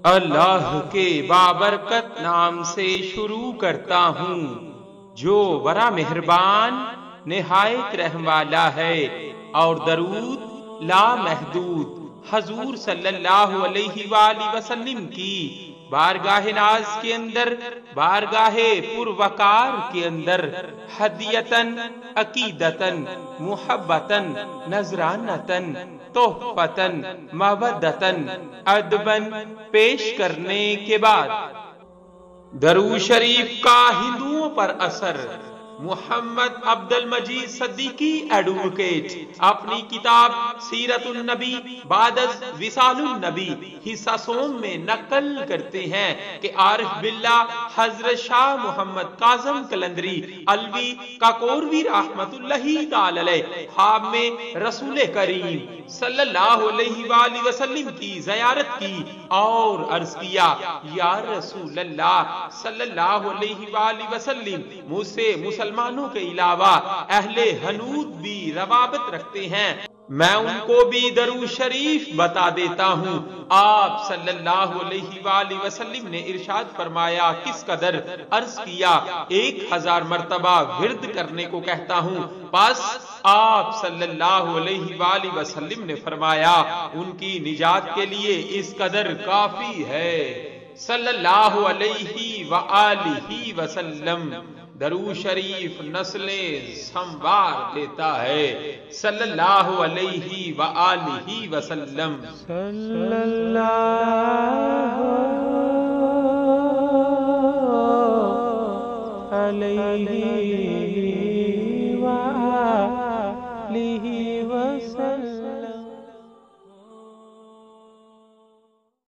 اللہ کے بابرکت نام سے شروع کرتا ہوں جو بڑا مہربان نہایت رحم والا ہے، اور درود لامحدود حضور صلی اللہ علیہ وآلہ وسلم کی بارگاہ ناز کے اندر، بارگاہ پروقار کے اندر ہدیتاً، عقیدتاً، محبتاً، نذرانتاً، تحفتاً، مودتاً، ادباً پیش کرنے کے بعد درود شریف کا ہندوؤں پر اثر محمد عبد المجید صدیقی ایڈوکیٹ اپنی کتاب سیرت النبی بعد از وصال النبی حصہ سوم میں نقل کرتے ہیں کہ عارف باللہ حضرت شاہ محمد کاظم قلندری علوی کاکوروی رحمت اللہ تعالی علیہ خواب میں رسول کریم صلی اللہ علیہ وآلہ وسلم کی زیارت کی اور عرض کیا، یا رسول اللہ صلی اللہ علیہ وآلہ وسلم، مجھ سے مسلمانوں کے علاوہ اہل حنود بھی روابط رکھتے ہیں، میں ان کو بھی درود شریف بتا دیتا ہوں۔ آپ صلی اللہ علیہ وآلہ وسلم نے ارشاد فرمایا، کس قدر؟ عرض کیا، 1000 مرتبہ ورد کرنے کو کہتا ہوں۔ بس آپ صلی اللہ علیہ وآلہ وسلم نے فرمایا، ان کی نجات کے لیے اس قدر کافی ہے۔ صلی اللہ علیہ وآلہ وسلم۔ درود شریف نسلیں سنوار دیتا ہے۔ صلی اللہ علیہ وآلہ وسلم۔ صلی اللہ علیہ